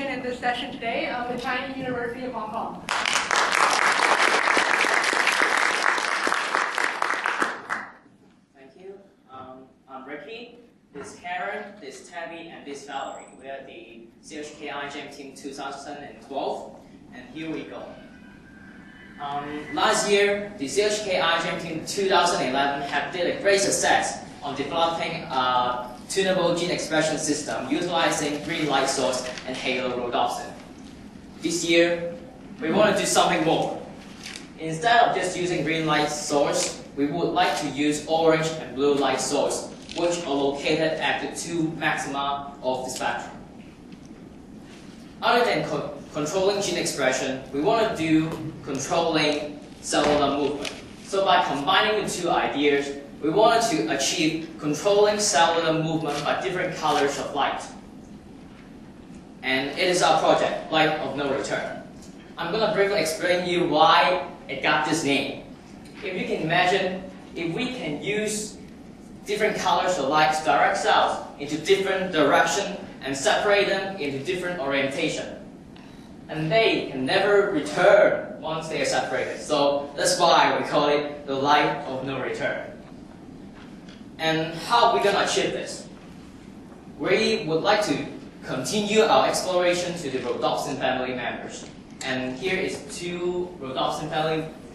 in this session today of the Chinese University of Hong Kong. Thank you. I'm Ricky, this is Karen, this is Tabby, and this is Valerie. We are the CUHK iGEM team 2012, and here we go. Last year, the CUHK iGEM team 2011 had did a great success on developing a tunable gene expression system utilizing green light source and halo rhodopsin. This year, we want to do something more. Instead of just using green light source, we would like to use orange and blue light source, which are located at the two maxima of the spectrum. Other than controlling gene expression, we want to do controlling cellular movement. So by combining the two ideas, we wanted to achieve controlling cellular movement by different colors of light. And it is our project, Light of No Return. I'm going to briefly explain to you why it got this name. If you can imagine, if we can use different colors of light to direct cells into different direction and separate them into different orientation, and they can never return once they are separated. So that's why we call it the Light of No Return. And how are we going to achieve this? We would like to continue our exploration to the rhodopsin family members. And here is two rhodopsin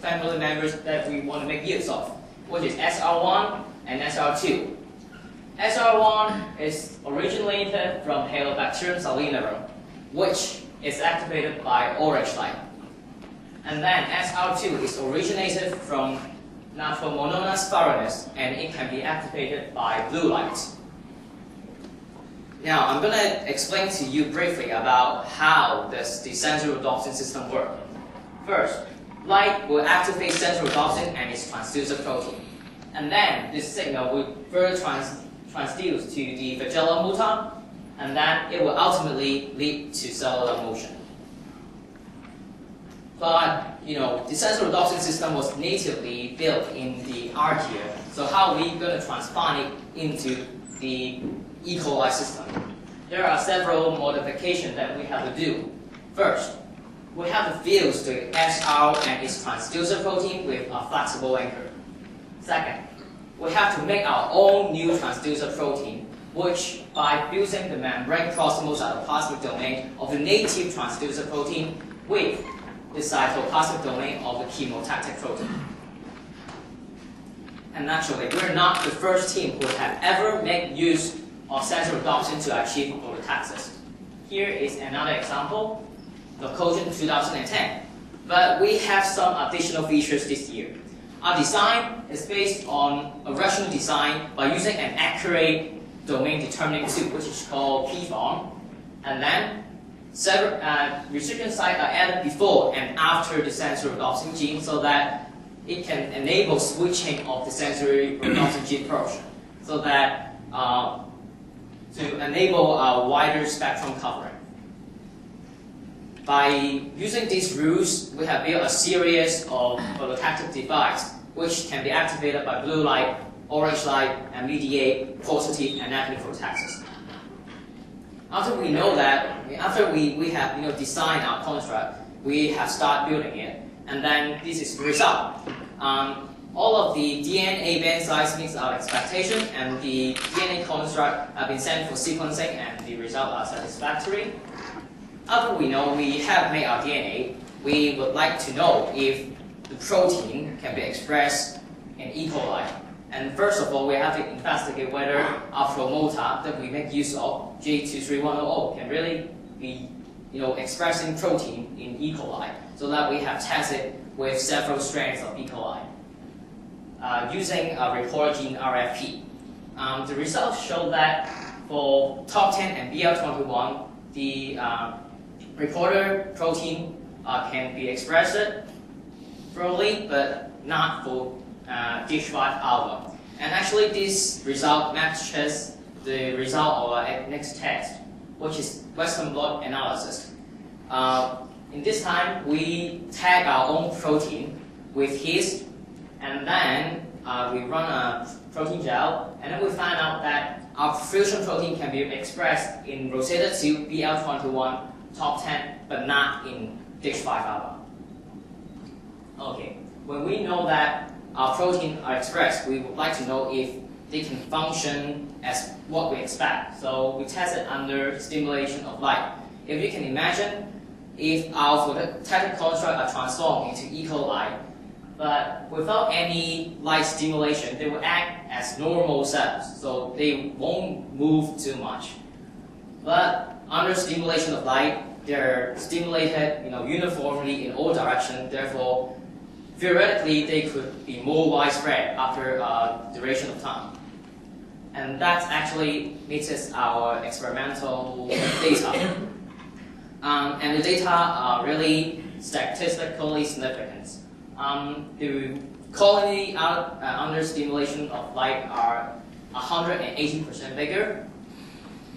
family members that we want to make use of, which is SR1 and SR2. SR1 is originated from Halobacterium salinarum, which is activated by orange light. And then SR2 is originated from Natromononas farinus, and it can be activated by blue light. Now, I'm going to explain to you briefly about how does the central rhodopsin system work. First, light will activate central rhodopsin and its transducer protein. And then this signal will further transduce to the flagella motor, and then it will ultimately lead to cellular motion. But, the central rhodopsin system was natively built in the archaea. So how are we going to transplant it into the E. coli system? There are several modifications that we have to do. First, we have to fuse the SR and its transducer protein with a flexible anchor. Second, we have to make our own new transducer protein, which by fusing the membrane proximal cytoplasmic domain of the native transducer protein with the cytoplasmic domain of the chemotactic protein. And naturally, we're not the first team who have ever made use of central rhodopsin to achieve phototaxis. Here is another example, the Cogent 2010. But we have some additional features this year. Our design is based on a rational design by using an accurate domain determining tube, which is called P-form. And then several recipient sites are added before and after the sensory rhodopsin gene so that it can enable switching of the sensory rhodopsin gene portion, so that to enable a wider spectrum covering. By using these rules, we have built a series of phototactic devices which can be activated by blue light, orange light, and mediate positive and negative phototaxis. After we know that, after we have designed our construct, we have started building it, and then this is the result. All of the DNA band size meets our expectation, and the DNA construct have been sent for sequencing, and the results are satisfactory. After we know we have made our DNA, we would like to know if the protein can be expressed in E. coli. And first of all, we have to investigate whether our promoter that we make use of, J23100, can really be expressing protein in E. coli, so that we have tested with several strains of E. coli using a reporter gene RFP. The results show that for top 10 and BL21, the reporter protein can be expressed thoroughly, but not for D5 alpha. And actually, this result matches the result of our next test, which is Western blot analysis. In this time, we tag our own protein with his, and then we run a protein gel, and then we find out that our fusion protein can be expressed in Rosetta 2 BL21 top 10, but not in dish 5 alpha. Okay, when we know that our proteins are expressed, we would like to know if they can function as what we expect. So we test it under stimulation of light. If you can imagine, if our phototactic construct are transformed into E. coli, but without any light stimulation, they will act as normal cells, so they won't move too much. But under stimulation of light, they're stimulated, uniformly in all directions. Therefore, theoretically, they could be more widespread after a duration of time. And that actually meets our experimental data. And the data are really statistically significant. The colony under stimulation of light are 180% bigger.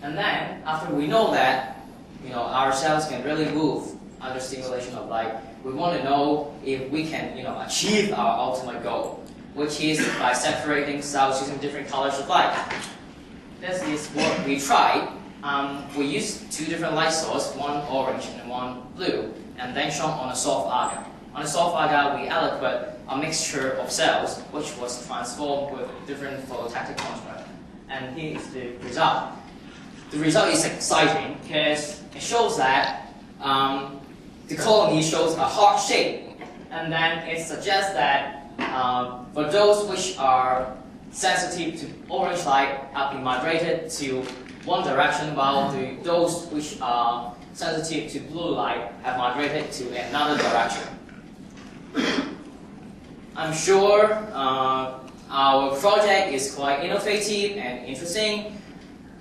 And then, after we know that our cells can really move under stimulation of light, we want to know if we can achieve our ultimate goal, which is by separating cells using different colors of light. This is what we tried. We used 2 different light sources, one orange and one blue, and then shown on a soft agar. On a soft agar, we aliquot a mixture of cells, which was transformed with different phototactic construct. And here is the result. The result is exciting because it shows that the colony shows a heart shape, and then it suggests that for those which are sensitive to orange light have been migrated to one direction, while those which are sensitive to blue light have migrated to another direction. I'm sure our project is quite innovative and interesting,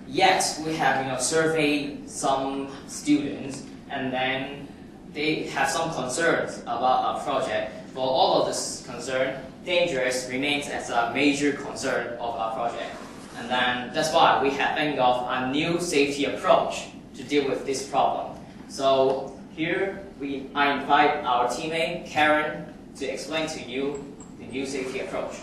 yet we have surveyed some students, and then they have some concerns about our project. For all of this concern, dangerous remains as a major concern of our project. And then that's why we have think of a new safety approach to deal with this problem. So here I invite our teammate Karen to explain to you the new safety approach.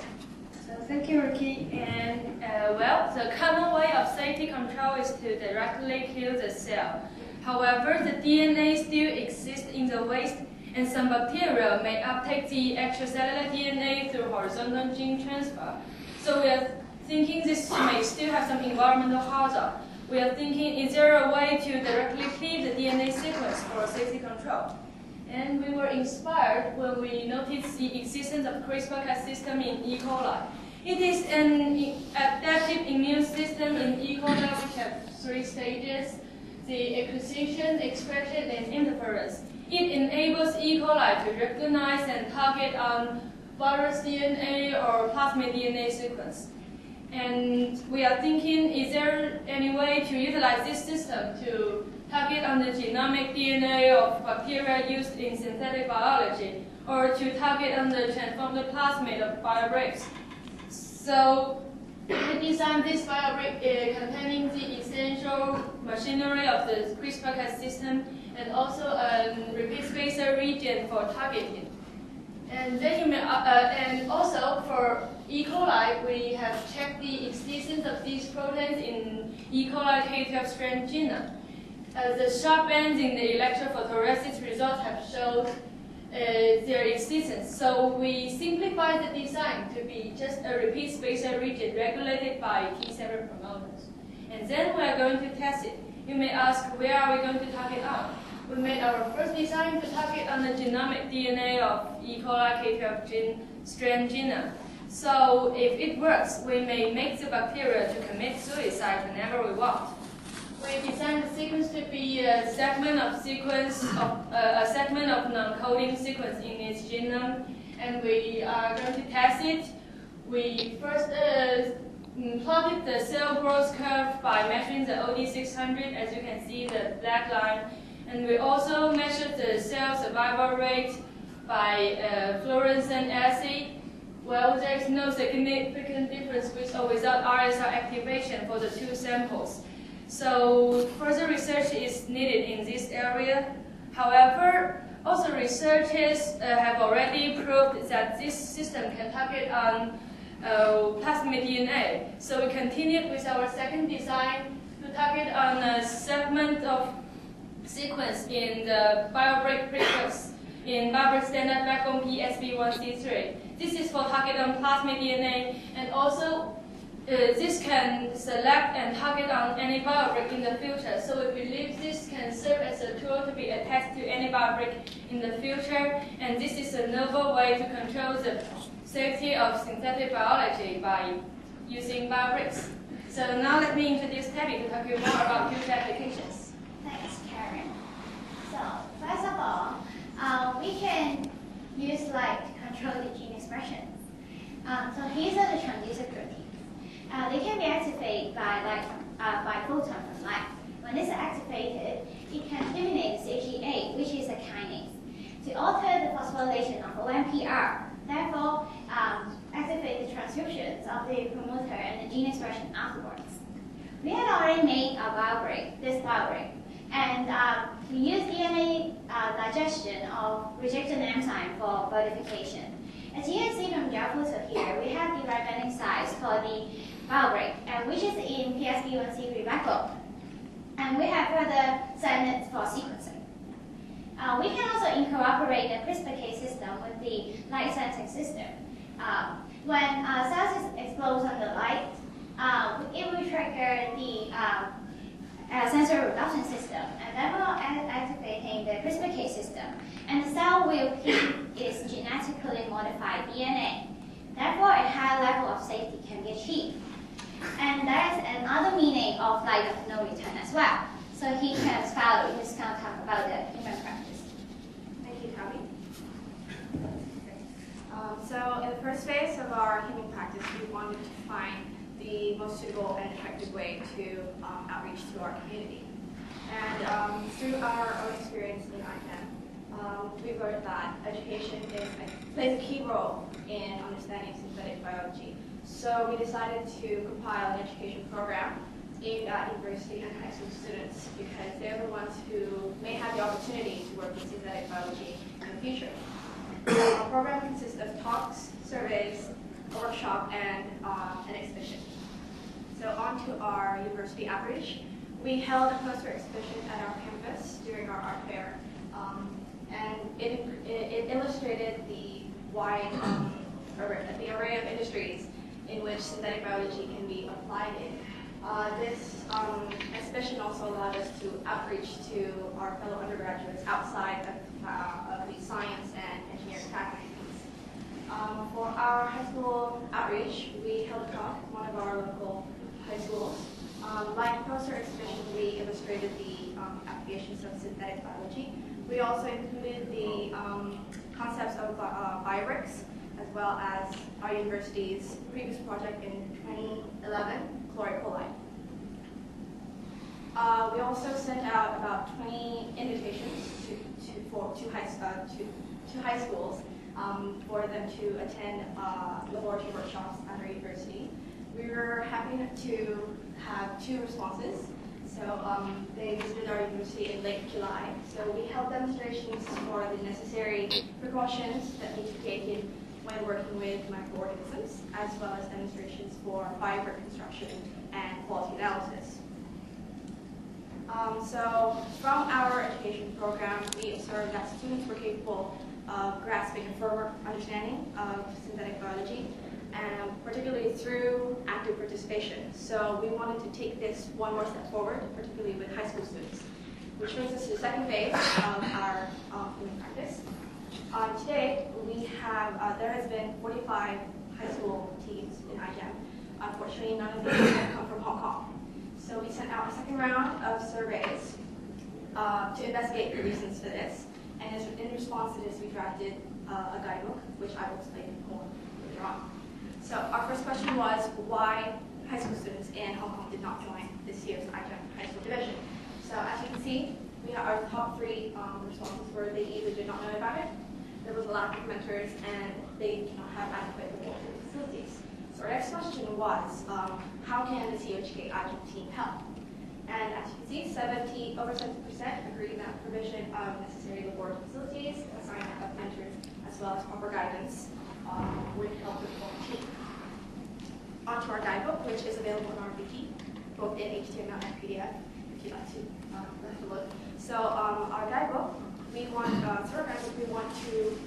So thank you, Ricky. And the common way of safety control is to directly kill the cell. However, the DNA still exists in the waste, and some bacteria may uptake the extracellular DNA through horizontal gene transfer. So we are thinking this may still have some environmental hazard. We are thinking, is there a way to directly cleave the DNA sequence for safety control? And we were inspired when we noticed the existence of CRISPR-Cas system in E. coli. It is an adaptive immune system in E. coli which have 3 stages: the acquisition, expression, and interference. It enables E. coli to recognize and target on virus DNA or plasmid DNA sequence. And we are thinking, is there any way to utilize this system to target on the genomic DNA of bacteria used in synthetic biology, or to target on the transformed plasmid of biobricks? So we designed this biobrick containing the essential machinery of the CRISPR-Cas system and also a repeat spacer region for targeting. And then and also for E. coli, we have checked the existence of these proteins in E. coli K12 strand genome. The sharp bands in the electrophotoresist results have shown their existence. So we simplified the design to be just a repeat spacer region regulated by T7 promoters. And then we are going to test it. You may ask, where are we going to target on? We made our first design to target on the genomic DNA of E. coli K12 strand genome. So if it works, we may make the bacteria to commit suicide whenever we want. We designed the sequence to be a segment of non-coding sequence in its genome, and we are going to test it. We first plotted the cell growth curve by measuring the OD600, as you can see the black line, and we also measured the cell survival rate by fluorescent assay. Well, there is no significant difference with or without RSR activation for the 2 samples. So further research is needed in this area. However, also researchers have already proved that this system can target on plasmid DNA. So we continued with our second design to target on a segment of sequence in the BioBreak prequels in BioBreak Standard Backbone PSB1C3. This is for target on plasmid DNA, and also this can select and target on any BioBreak in the future. So we believe this can serve as a tool to be attached to any BioBreak in the future, and this is a novel way to control the safety of synthetic biology by using BioBreaks. So now let me introduce Tabby to talk to you more about future applications. Thanks, Karen. So first of all, we can use light to control the gene expressions. So these are the transducer proteins. They can be activated by light, by photon from light. When it's activated, it can eliminate CUHK, which is a kinase, to alter the phosphorylation of OMPR. Therefore, activate the transcriptions of the promoter and the gene expression afterwards. We had already made a this BioBreak, and we use DNA digestion of rejected enzyme for verification. As you can see from the photo here, we have the right binding sites for the BioBreak, which is in PSB1C3 backbone. And we have further segments for sequencing. We can also incorporate the CRISPR-K system with the light sensing system. When cells explode under light, it will trigger the sensor reduction system, and that will activating the CRISPR-K system. And the cell will keep its genetically modified DNA. Therefore, a high level of safety can be achieved. And there is another meaning of light of no return as well. So he can follow, he's going to talk about the human practice. Thank you, Tabby. So in the first phase of our human practice, we wanted to find the most suitable and effective way to outreach to our community. And through our own experience in iGEM, we learned that education plays a key role in understanding synthetic biology. So we decided to compile an education program aimed at university and high school students because they're the ones who may have the opportunity to work with synthetic biology in the future. Our program consists of talks, surveys, a workshop, and an exhibition. So on to our university outreach. We held a poster exhibition at our campus during our art fair, and it illustrated the wide the array of industries in which synthetic biology can be applied in. This exhibition also allowed us to outreach to our fellow undergraduates outside of the science and engineering faculties. For our high school outreach, we held a talk at one of our local high schools. Like the poster exhibition, we illustrated the applications of synthetic biology. We also included the concepts of BioBreaks, as well as our university's previous project in 2011, chloride coli. We also sent out about 20 invitations to high schools for them to attend laboratory workshops at our university. We were happy to have 2 responses. So they visited our university in late July. So we held demonstrations for the necessary precautions that need to be taken when working with microorganisms, as well as demonstrations for fiber construction and quality analysis. So from our education program, we observed that students were capable of grasping a firmer understanding of synthetic biology, and particularly through active participation. So we wanted to take this one more step forward, particularly with high school students, which brings us to the second phase of our human practice. Today, we have, there has been 45 high school teams in iGEM. Unfortunately, none of them have come from Hong Kong. So we sent out a second round of surveys to investigate the reasons for this. And in response to this, we drafted a guidebook, which I will explain more later on. So our first question was why high school students in Hong Kong did not join this year's iGEM high school division. So as you can see, we have our top 3 responses were they either did not know about it, there was a lack of mentors, and they did not have adequate laboratory facilities. So our next question was, how can the CUHK iGEM team help? And as you can see, over 70% agree that provision of necessary laboratory facilities, assignment of mentors, as well as proper guidance would help the whole team. Onto our guidebook, which is available on our wiki, both in HTML and PDF. If if you'd like to have a look. So our guidebook, we want to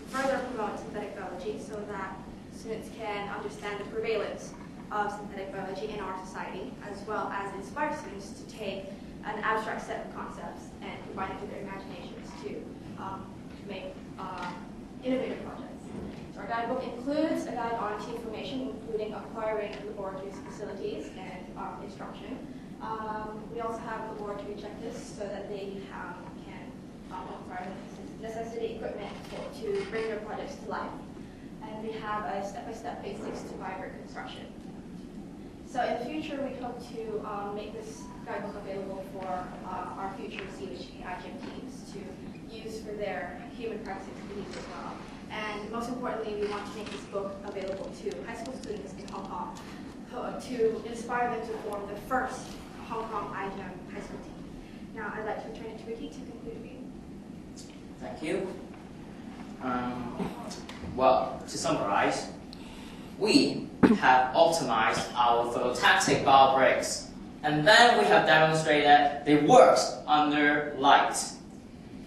further promote synthetic biology so that students can understand the prevalence of synthetic biology in our society, as well as inspire students to take an abstract set of concepts and combine it with their imaginations to make innovative projects. So our guidebook includes a guide on team formation, including acquiring laboratories, facilities, and instruction. We also have a laboratory checklist so that they can acquire the necessary equipment to bring their projects to life. And we have a step-by-step basics to vibrant construction. So in the future, we hope to make this guidebook available for our future CUHK iGEM teams to use for their human practice activities as well. And most importantly, we want to make this book available to high school students in Hong Kong to inspire them to form the first Hong Kong iGEM high school team. Now, I'd like to turn it to Ricky to conclude reading. Thank you. Well, to summarize, we have optimized our phototactic bio bricks, and then we have demonstrated they work under light.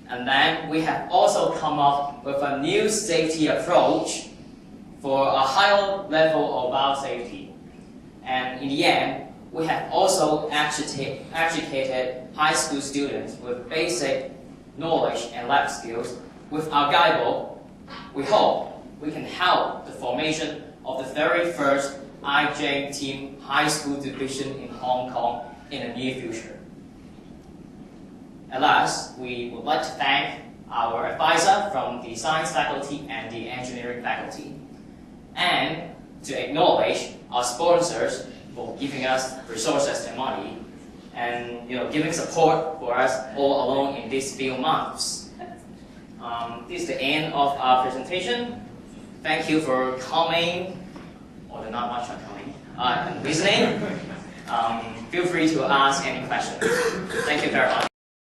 And then we have also come up with a new safety approach for a higher level of biosafety. And in the end, we have also educated high school students with basic knowledge and lab skills. With our guidebook, we hope we can help the formation of the very first iGEM team high school division in Hong Kong in the near future. At last, we would like to thank our advisor from the science faculty and the engineering faculty, and to acknowledge our sponsors for giving us resources and money, and giving support for us all along in these few months. This is the end of our presentation. Thank you for coming, or not much for coming, and listening. Feel free to ask any questions. Thank you very much.